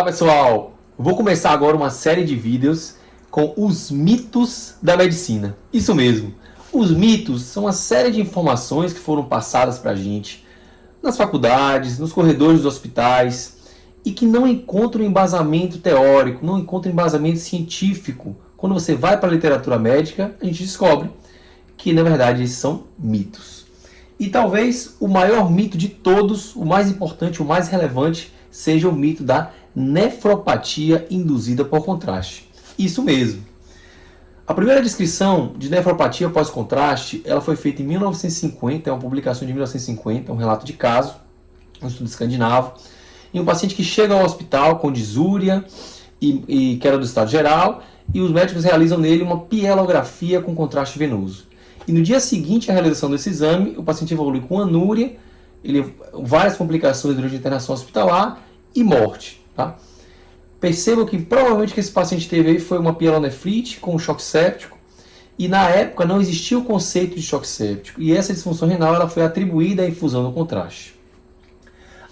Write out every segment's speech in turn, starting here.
pessoal, vou começar agora uma série de vídeos com os mitos da medicina. Isso mesmo, os mitos são uma série de informações que foram passadas para a gente nas faculdades, nos corredores dos hospitais e que não encontram embasamento teórico, não encontram embasamento científico. Quando você vai para a literatura médica, a gente descobre que na verdade esses são mitos. E talvez o maior mito de todos, o mais importante, o mais relevante, seja o mito da nefropatia induzida por contraste. Isso mesmo. A primeira descrição de nefropatia pós-contraste, ela foi feita em 1950, é uma publicação de 1950, um relato de caso, um estudo escandinavo, em um paciente que chega ao hospital com disúria e que era do estado geral, e os médicos realizam nele uma pielografia com contraste venoso. E no dia seguinte à realização desse exame, o paciente evolui com anúria, várias complicações durante a internação hospitalar e morte. Tá? Percebam que provavelmente o que esse paciente teve aí foi uma pielonefrite com um choque séptico, e na época não existia o conceito de choque séptico, e essa disfunção renal ela foi atribuída à infusão do contraste.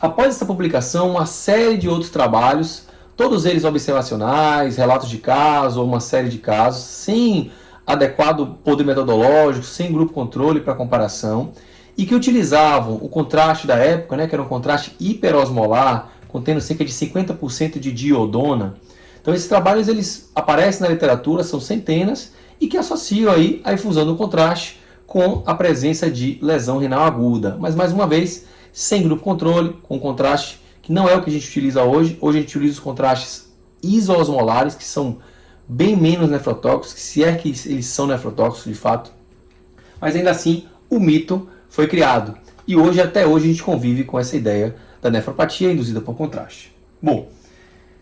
Após essa publicação, uma série de outros trabalhos, todos eles observacionais, relatos de caso, ou uma série de casos, sem adequado poder metodológico, sem grupo controle para comparação, e que utilizavam o contraste da época, né, que era um contraste hiperosmolar, contendo cerca de 50% de diodona. Então esses trabalhos eles aparecem na literatura, são centenas, e que associam aí a infusão do contraste com a presença de lesão renal aguda. Mas mais uma vez, sem grupo controle, com contraste que não é o que a gente utiliza hoje. Hoje a gente utiliza os contrastes isoosmolares, que são bem menos nefrotóxicos, se é que eles são nefrotóxicos de fato. Mas ainda assim, o mito foi criado. E hoje, até hoje, a gente convive com essa ideia da nefropatia induzida por contraste. Bom,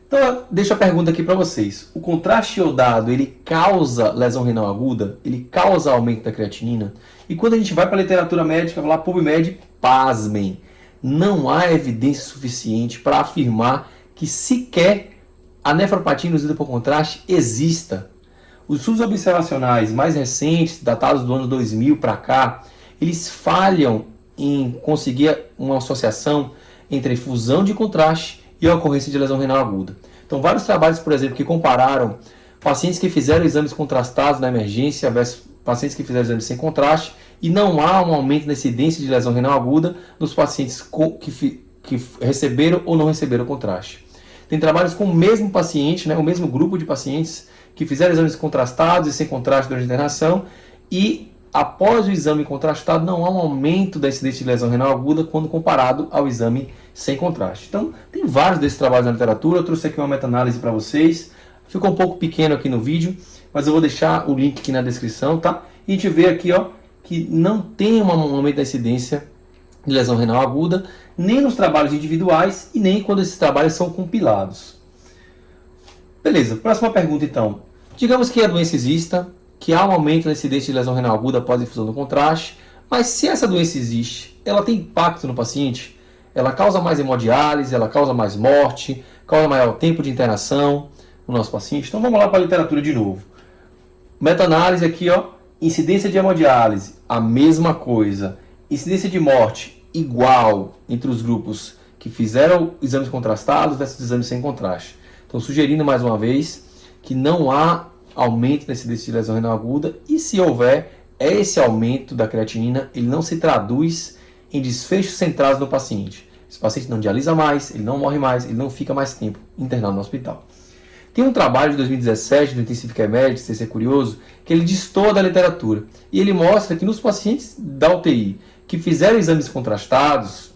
então deixa a pergunta aqui para vocês. O contraste iodado, ele causa lesão renal aguda? Ele causa aumento da creatinina? E quando a gente vai para a literatura médica, lá PubMed, pasmem, não há evidência suficiente para afirmar que sequer a nefropatia induzida por contraste exista. Os estudos observacionais mais recentes, datados do ano 2000 para cá, eles falham em conseguir uma associação entre a infusão de contraste e a ocorrência de lesão renal aguda. Então, vários trabalhos, por exemplo, que compararam pacientes que fizeram exames contrastados na emergência versus pacientes que fizeram exames sem contraste, e não há um aumento na incidência de lesão renal aguda nos pacientes que receberam ou não receberam contraste. Tem trabalhos com o mesmo paciente, né, o mesmo grupo de pacientes que fizeram exames contrastados e sem contraste durante a internação, e após o exame contrastado não há um aumento da incidência de lesão renal aguda quando comparado ao exame sem contraste. Então, tem vários desses trabalhos na literatura. Eu trouxe aqui uma meta-análise para vocês. Ficou um pouco pequeno aqui no vídeo, mas eu vou deixar o link aqui na descrição, tá? E a gente vê aqui, ó, que não tem um aumento da incidência de lesão renal aguda, nem nos trabalhos individuais e nem quando esses trabalhos são compilados. Beleza, próxima pergunta então. Digamos que a doença exista, que há um aumento na incidência de lesão renal aguda após a infusão do contraste, mas se essa doença existe, ela tem impacto no paciente? Ela causa mais hemodiálise, ela causa mais morte, causa maior tempo de internação no nosso paciente? Então vamos lá para a literatura de novo. Meta-análise aqui, ó, incidência de hemodiálise, a mesma coisa. Incidência de morte, igual entre os grupos que fizeram exames contrastados versus exames sem contraste. Então, sugerindo mais uma vez que não há aumento na incidência de lesão renal aguda, e se houver, esse aumento da creatinina, ele não se traduz em desfechos centrados no paciente. Esse paciente não dialisa mais, ele não morre mais, ele não fica mais tempo internado no hospital. Tem um trabalho de 2017 do Intensive Care Medicine, se você é curioso, que ele destoa da literatura. E ele mostra que nos pacientes da UTI que fizeram exames contrastados,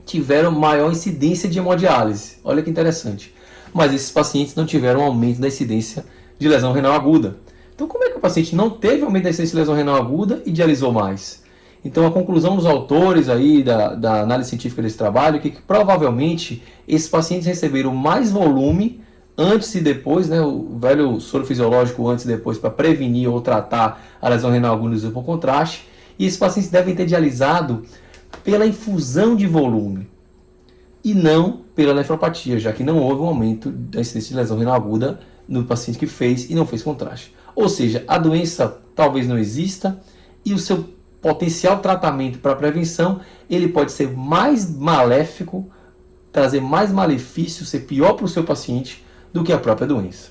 tiveram maior incidência de hemodiálise. Olha que interessante. Mas esses pacientes não tiveram aumento da incidência de lesão renal aguda. Então, como é que o paciente não teve aumento da incidência de lesão renal aguda e dialisou mais? Então, a conclusão dos autores aí da análise científica desse trabalho é que provavelmente esses pacientes receberam mais volume antes e depois, né, o velho soro fisiológico antes e depois para prevenir ou tratar a lesão renal aguda por contraste, e esses pacientes devem ter dialisado pela infusão de volume e não pela nefropatia, já que não houve um aumento da incidência de lesão renal aguda no paciente que fez e não fez contraste. Ou seja, a doença talvez não exista e o seu potencial tratamento para prevenção ele pode ser mais maléfico trazer mais malefício, ser pior para o seu paciente do que a própria doença.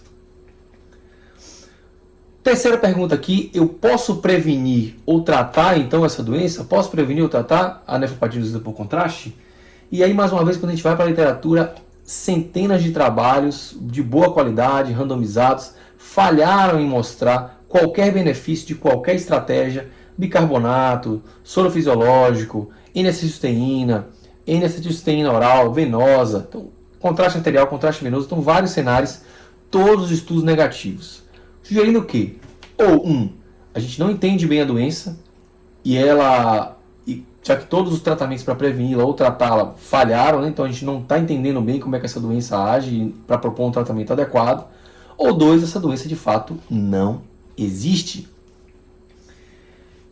Terceira pergunta aqui, eu posso prevenir ou tratar então essa doença? Posso prevenir ou tratar a nefropatia induzida por contraste? E aí, mais uma vez, quando a gente vai para a literatura, centenas de trabalhos de boa qualidade, randomizados, falharam em mostrar qualquer benefício de qualquer estratégia, bicarbonato, soro fisiológico, N-acetilcisteína, N-acetilcisteína oral, venosa, então, contraste arterial, contraste venoso, então vários cenários, todos os estudos negativos. Sugerindo o quê? Ou a gente não entende bem a doença já que todos os tratamentos para preveni-la ou tratá-la falharam, né? Então a gente não está entendendo bem como é que essa doença age para propor um tratamento adequado. Ou 2, essa doença de fato não existe.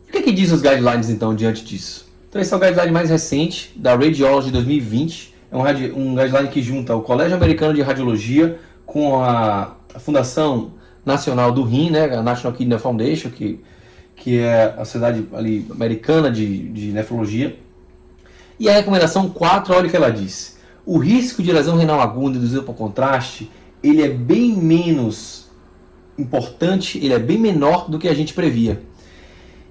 O que diz os guidelines então diante disso? Então esse é o guideline mais recente da Radiology de 2020. É um guideline que junta o Colégio Americano de Radiologia com a Fundação Nacional do Rim, né, a National Kidney Foundation, que é a sociedade ali americana de nefrologia. E a recomendação 4, olha o que ela diz. O risco de lesão renal aguda induzida por contraste, ele é bem menos importante, ele é bem menor do que a gente previa.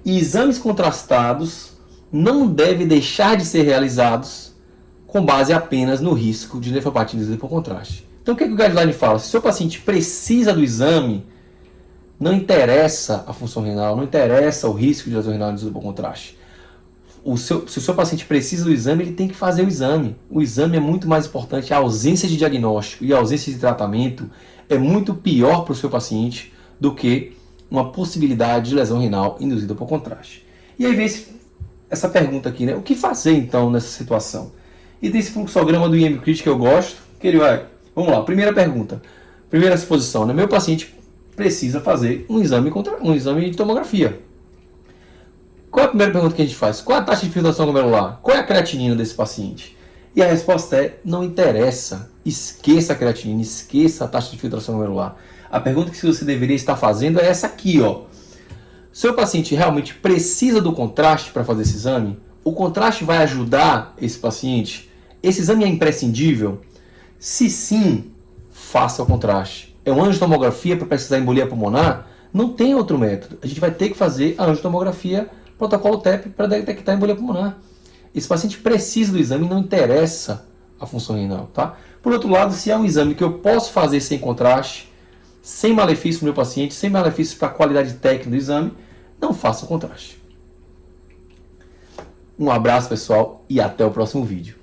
E exames contrastados não devem deixar de ser realizados com base apenas no risco de nefropatia induzida por contraste. Então o que o guideline fala? Se o seu paciente precisa do exame, não interessa a função renal, não interessa o risco de lesão renal induzida por contraste. Se o seu paciente precisa do exame, ele tem que fazer o exame. O exame é muito mais importante. A ausência de diagnóstico e a ausência de tratamento é muito pior para o seu paciente do que uma possibilidade de lesão renal induzida por contraste. E aí vem essa pergunta aqui, né? O que fazer então nessa situação? E tem esse fluxograma do IMCrit que eu gosto, que ele vai... Vamos lá, primeira pergunta. Primeira exposição, né? Meu paciente precisa fazer um exame de tomografia. Qual é a primeira pergunta que a gente faz? Qual é a taxa de filtração glomerular? Qual é a creatinina desse paciente? E a resposta é, não interessa. Esqueça a creatinina, esqueça a taxa de filtração glomerular. A pergunta que você deveria estar fazendo é essa aqui, ó. Seu paciente realmente precisa do contraste para fazer esse exame? O contraste vai ajudar esse paciente? Esse exame é imprescindível? Se sim, faça o contraste. É uma angiotomografia para precisar embolia pulmonar? Não tem outro método. A gente vai ter que fazer a angiotomografia, protocolo TEP, para detectar embolia pulmonar. Esse paciente precisa do exame, não interessa a função renal, tá? Por outro lado, se é um exame que eu posso fazer sem contraste, sem malefício para o meu paciente, sem malefício para a qualidade técnica do exame, não faça o contraste. Um abraço, pessoal, e até o próximo vídeo.